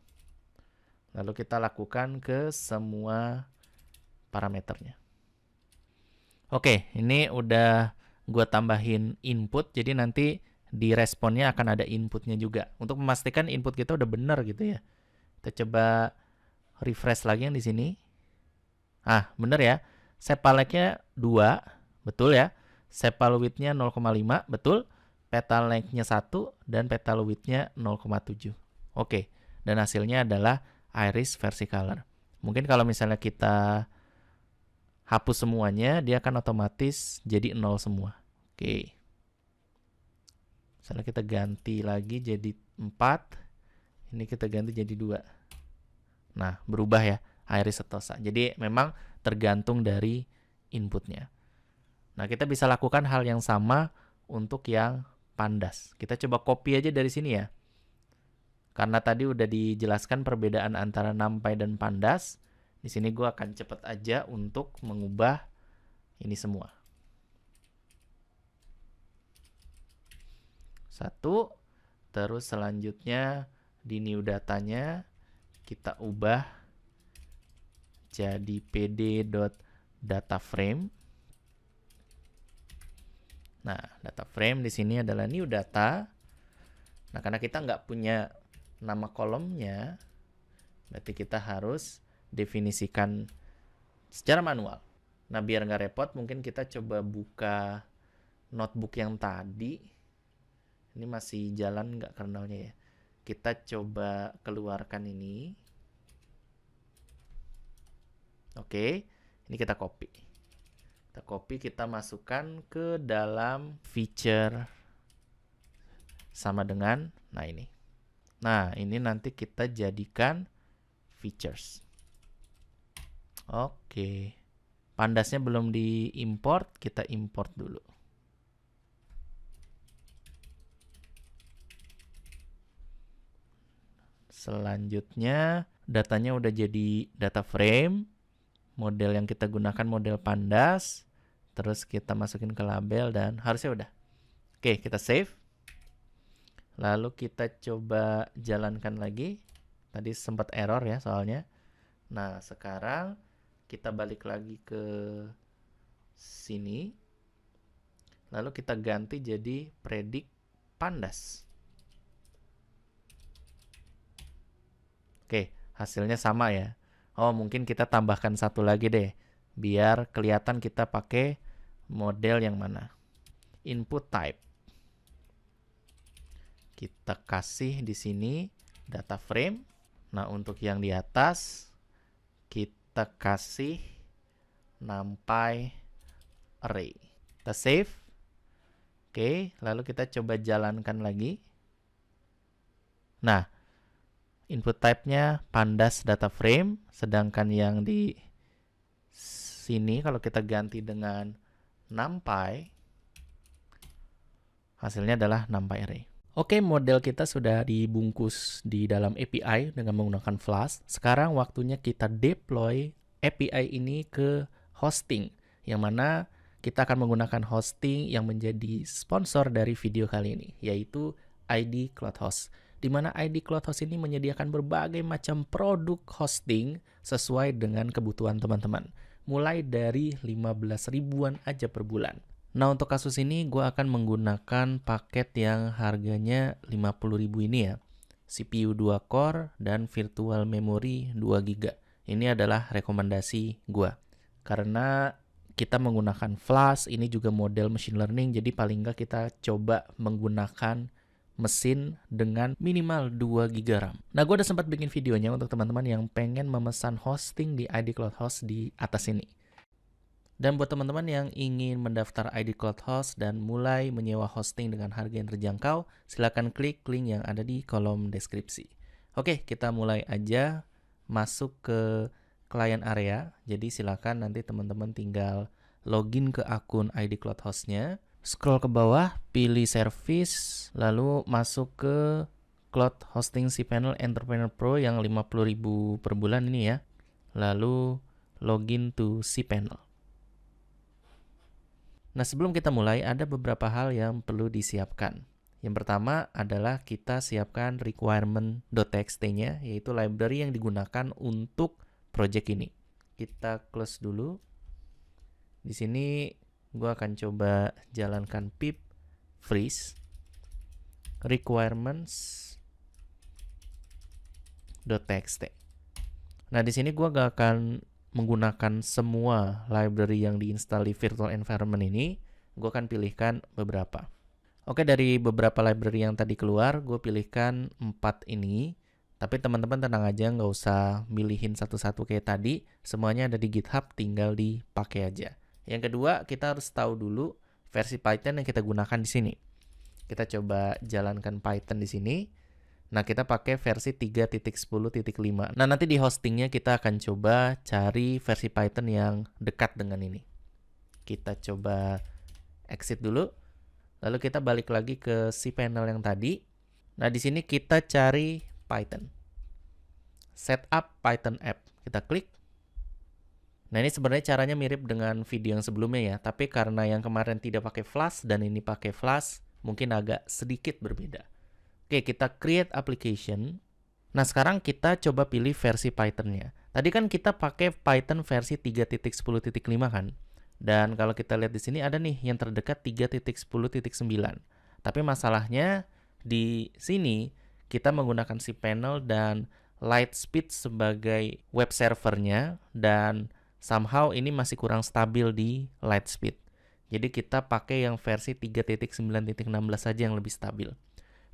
Lalu kita lakukan ke semua parameternya. Oke, ini udah gue tambahin input. Jadi nanti di responnya akan ada inputnya juga. Untuk memastikan input kita udah benar gitu ya. Kita coba refresh lagi yang di sini. Ah, benar ya. Sepalength-nya 2, betul ya. Sepal width-nya 0,5, betul. Petal length-nya 1 dan petal width-nya 0,7. Oke, dan hasilnya adalah iris versicolor. Mungkin kalau misalnya kita hapus semuanya, dia akan otomatis jadi 0 semua. Oke. Misalnya kita ganti lagi jadi 4. Ini kita ganti jadi 2. Nah, berubah ya, Iris Setosa. Jadi memang tergantung dari inputnya. Nah, kita bisa lakukan hal yang sama untuk yang Pandas. Kita coba copy aja dari sini ya. Karena tadi udah dijelaskan perbedaan antara NumPy dan Pandas. Di sini gue akan cepet aja untuk mengubah ini semua. 1. Terus selanjutnya di new datanya kita ubah jadi pd.dataframe. Nah, data frame di sini adalah new data. Nah, karena kita nggak punya nama kolomnya, berarti kita harus definisikan secara manual. Nah, biar nggak repot, mungkin kita coba buka notebook yang tadi. Ini masih jalan nggak kernelnya ya. Kita coba keluarkan ini. Oke, ini kita copy. Kita copy, kita masukkan ke dalam feature sama dengan, nah ini. Nah, ini nanti kita jadikan features. Oke. Pandasnya belum diimport, kita import dulu. Selanjutnya, datanya udah jadi data frame. Model yang kita gunakan model Pandas. Terus kita masukin ke label dan harusnya udah. Oke, kita save. Lalu kita coba jalankan lagi. Tadi sempat error ya soalnya. Nah, sekarang kita balik lagi ke sini. Lalu kita ganti jadi predict Pandas. Oke, hasilnya sama ya. Oh, mungkin kita tambahkan satu lagi deh, biar kelihatan kita pakai model yang mana. Input type. Kita kasih di sini data frame. Nah, untuk yang di atas, kita kasih NumPy array. Kita save. Oke, lalu kita coba jalankan lagi. Nah, input type-nya Pandas data frame, sedangkan yang di sini kalau kita ganti dengan NumPy, hasilnya adalah NumPy array. Oke, model kita sudah dibungkus di dalam API dengan menggunakan Flask. Sekarang waktunya kita deploy API ini ke hosting, yang mana kita akan menggunakan hosting yang menjadi sponsor dari video kali ini, yaitu ID Cloud Host. Di mana ID Cloud Host ini menyediakan berbagai macam produk hosting sesuai dengan kebutuhan teman-teman. Mulai dari 15 ribuan aja per bulan. Nah, untuk kasus ini gue akan menggunakan paket yang harganya 50.000 ini ya. CPU 2 core dan virtual memory 2 GB. Ini adalah rekomendasi gue. Karena kita menggunakan Flask, ini juga model machine learning, jadi paling nggak kita coba menggunakan mesin dengan minimal 2 GB RAM. Nah, gue udah sempat bikin videonya untuk teman-teman yang pengen memesan hosting di ID Cloud Host di atas ini. Dan buat teman-teman yang ingin mendaftar ID Cloud Host dan mulai menyewa hosting dengan harga yang terjangkau, silakan klik link yang ada di kolom deskripsi. Oke, kita mulai aja masuk ke client area. Jadi silakan nanti teman-teman tinggal login ke akun ID Cloud Host-nya. Scroll ke bawah, pilih service, lalu masuk ke Cloud Hosting cPanel Entrepreneur Pro yang 50.000 per bulan ini ya. Lalu login to cPanel. Nah, sebelum kita mulai, ada beberapa hal yang perlu disiapkan. Yang pertama adalah kita siapkan requirement.txt-nya, yaitu library yang digunakan untuk project ini. Kita close dulu. Di sini gue akan coba jalankan pip freeze requirements.txt. Nah, di sini gue gak akan menggunakan semua library yang diinstal di virtual environment ini. Gue akan pilihkan beberapa. Oke, dari beberapa library yang tadi keluar, gue pilihkan 4 ini. Tapi teman-teman tenang aja, nggak usah milihin satu-satu kayak tadi. Semuanya ada di GitHub, tinggal dipakai aja. Yang kedua, kita harus tahu dulu versi Python yang kita gunakan di sini. Kita coba jalankan Python di sini. Nah, kita pakai versi 3.10.5. Nah, nanti di hostingnya kita akan coba cari versi Python yang dekat dengan ini. Kita coba exit dulu. Lalu kita balik lagi ke cPanel yang tadi. Nah, di sini kita cari Python. Setup Python app. Kita klik. Nah, ini sebenarnya caranya mirip dengan video yang sebelumnya ya, tapi karena yang kemarin tidak pakai Flash dan ini pakai Flash, mungkin agak sedikit berbeda. Oke, kita create application. Nah, sekarang kita coba pilih versi Python-nya. Tadi kan kita pakai Python versi 3.10.5 kan? Dan kalau kita lihat di sini ada nih yang terdekat 3.10.9. Tapi masalahnya di sini kita menggunakan cPanel dan Lightspeed sebagai web servernya, dan somehow ini masih kurang stabil di Lightspeed. Jadi kita pakai yang versi 3.9.16 saja yang lebih stabil.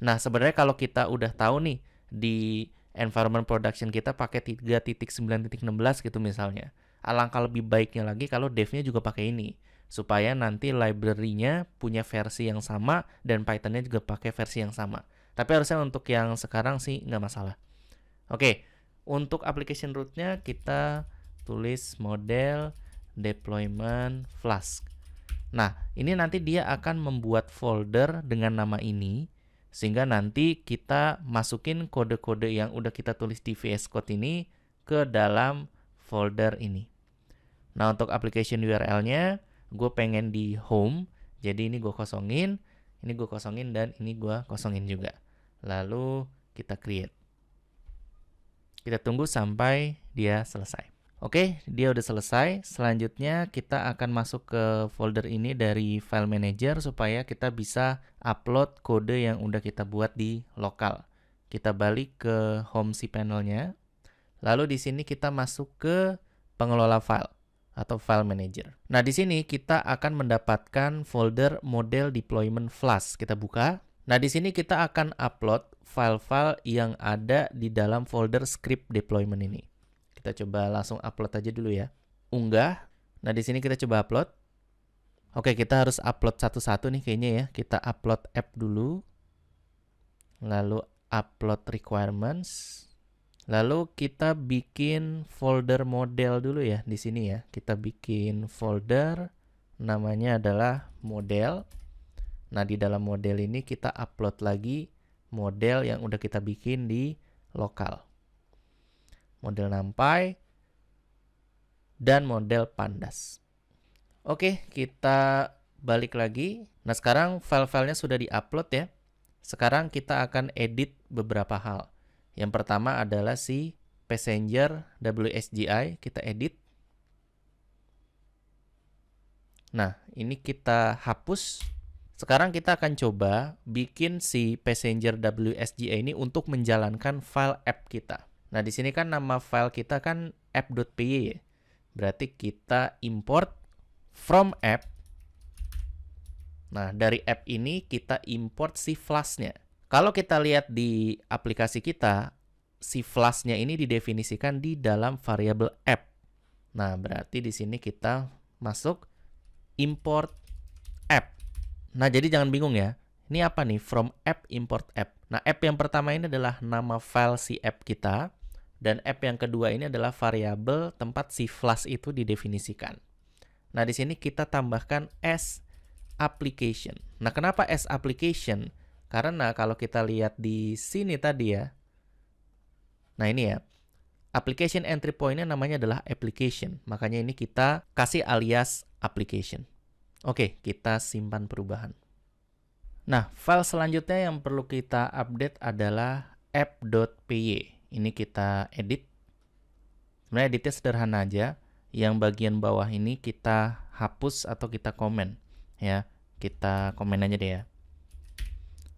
Nah, sebenarnya kalau kita udah tahu nih di environment production kita pakai 3.9.16 gitu misalnya. Alangkah lebih baiknya lagi kalau devnya juga pakai ini. Supaya nanti library-nya punya versi yang sama dan Python-nya juga pakai versi yang sama. Tapi harusnya untuk yang sekarang sih nggak masalah. Oke, untuk application root-nya kita tulis model deployment Flask. Nah, ini nanti dia akan membuat folder dengan nama ini, sehingga nanti kita masukin kode-kode yang udah kita tulis di VS Code ini ke dalam folder ini. Nah, untuk application URL-nya, gue pengen di home, jadi ini gue kosongin, dan ini gue kosongin juga. Lalu kita create. Kita tunggu sampai dia selesai. Oke, dia udah selesai. Selanjutnya kita akan masuk ke folder ini dari file manager supaya kita bisa upload kode yang udah kita buat di lokal. Kita balik ke home cPanel-nya. Lalu di sini kita masuk ke pengelola file atau file manager. Nah, di sini kita akan mendapatkan folder model deployment Flask. Kita buka. Nah, di sini kita akan upload file-file yang ada di dalam folder script deployment ini. Kita coba langsung upload aja dulu ya. Unggah. Nah, di sini kita coba upload. Oke, kita harus upload satu-satu nih kayaknya ya. Kita upload app dulu. Lalu upload requirements. Lalu kita bikin folder model dulu ya di sini ya. Kita bikin folder namanya adalah model. Nah, di dalam model ini kita upload lagi model yang udah kita bikin di lokal. Model NumPy, dan model Pandas. Oke, kita balik lagi. Nah, sekarang file-filenya sudah di-upload ya. Sekarang kita akan edit beberapa hal. Yang pertama adalah si passenger WSGI, kita edit. Nah, ini kita hapus. Sekarang kita akan coba bikin si passenger WSGI ini untuk menjalankan file app kita. Nah, di sini kan nama file kita kan app.py ya. Berarti kita import from app. Nah, dari app ini kita import si Flask-nya. Kalau kita lihat di aplikasi kita, si Flask-nya ini didefinisikan di dalam variabel app. Nah, berarti di sini kita masuk import app. Nah, jadi jangan bingung ya. Ini apa nih? From app, import app. Nah, app yang pertama ini adalah nama file si app kita. Dan app yang kedua ini adalah variabel tempat si Flask itu didefinisikan. Nah, di sini kita tambahkan as application. Nah, kenapa as application? Karena kalau kita lihat di sini tadi ya. Nah, ini ya. Application entry point-nya namanya adalah application. Makanya ini kita kasih alias application. Oke, kita simpan perubahan. Nah, file selanjutnya yang perlu kita update adalah app.py. Ini kita edit. Sebenarnya editnya sederhana aja. Yang bagian bawah ini kita hapus atau kita komen. Ya, kita komen aja deh ya.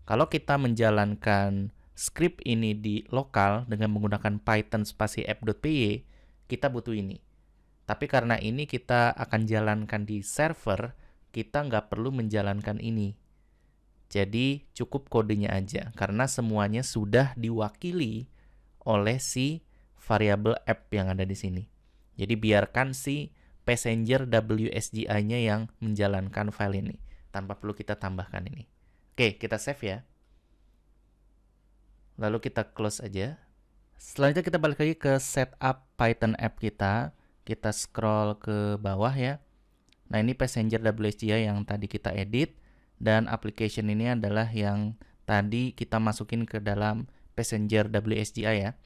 Kalau kita menjalankan script ini di lokal dengan menggunakan Python spasi app.py, kita butuh ini. Tapi karena ini kita akan jalankan di server, kita nggak perlu menjalankan ini. Jadi cukup kodenya aja, karena semuanya sudah diwakili oleh si variabel app yang ada di sini. Jadi biarkan si passenger WSGI-nya yang menjalankan file ini, tanpa perlu kita tambahkan ini. Oke, kita save ya. lalu kita close aja. Selanjutnya kita balik lagi ke setup Python app kita. Kita scroll ke bawah ya. Nah, ini Passenger WSGI yang tadi kita edit, dan application ini adalah yang tadi kita masukin ke dalam Passenger WSGI ya.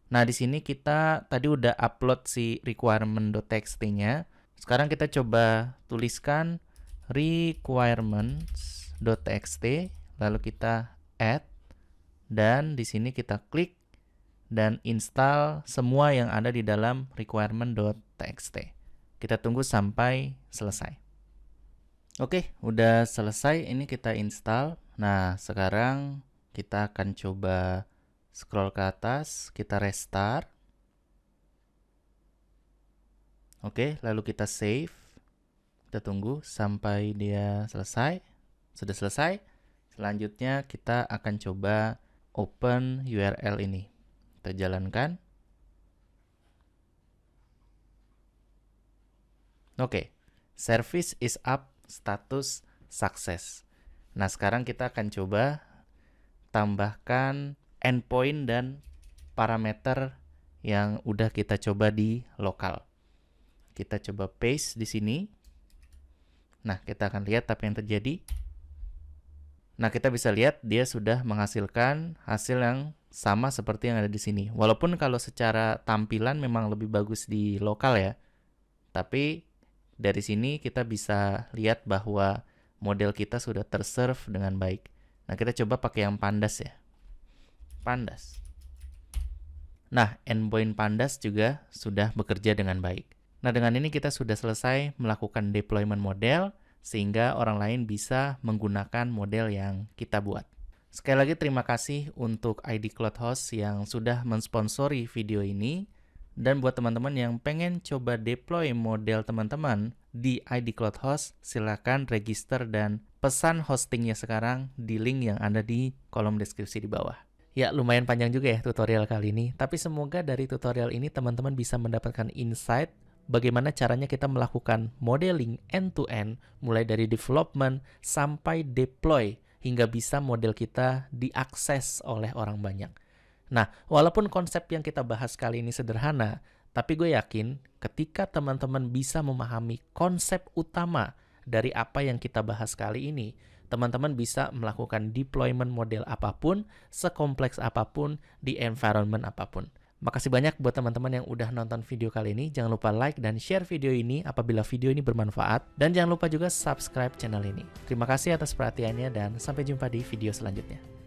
Nah, di sini kita tadi udah upload si requirement.txt-nya. Sekarang kita coba tuliskan requirements.txt, lalu kita add, dan di sini kita klik dan install semua yang ada di dalam requirement.txt. Kita tunggu sampai selesai. Oke, udah selesai. Ini kita install. Nah, sekarang kita akan coba scroll ke atas, kita restart. Oke, lalu kita save. Kita tunggu sampai dia selesai. Sudah selesai. Selanjutnya kita akan coba open URL ini. Kita jalankan. Oke, service is up, status sukses. Nah, sekarang kita akan coba tambahkan endpoint dan parameter yang udah kita coba di lokal. Kita coba paste di sini. Nah, kita akan lihat apa yang terjadi. Nah, kita bisa lihat dia sudah menghasilkan hasil yang sama seperti yang ada di sini. Walaupun kalau secara tampilan memang lebih bagus di lokal ya. Tapi dari sini kita bisa lihat bahwa model kita sudah terserve dengan baik. Nah, kita coba pakai yang Pandas ya. Pandas. Nah, endpoint Pandas juga sudah bekerja dengan baik. Nah, dengan ini kita sudah selesai melakukan deployment model sehingga orang lain bisa menggunakan model yang kita buat. Sekali lagi terima kasih untuk ID Cloud Host yang sudah mensponsori video ini. Dan buat teman-teman yang pengen coba deploy model teman-teman di ID Cloud Host, silakan register dan pesan hostingnya sekarang di link yang ada di kolom deskripsi di bawah. Ya, lumayan panjang juga ya tutorial kali ini, tapi semoga dari tutorial ini teman-teman bisa mendapatkan insight bagaimana caranya kita melakukan modeling end-to-end, mulai dari development sampai deploy, hingga bisa model kita diakses oleh orang banyak. Nah, walaupun konsep yang kita bahas kali ini sederhana, tapi gue yakin ketika teman-teman bisa memahami konsep utama dari apa yang kita bahas kali ini, teman-teman bisa melakukan deployment model apapun, sekompleks apapun, di environment apapun. Makasih banyak buat teman-teman yang udah nonton video kali ini. Jangan lupa like dan share video ini apabila video ini bermanfaat. Dan jangan lupa juga subscribe channel ini. Terima kasih atas perhatiannya dan sampai jumpa di video selanjutnya.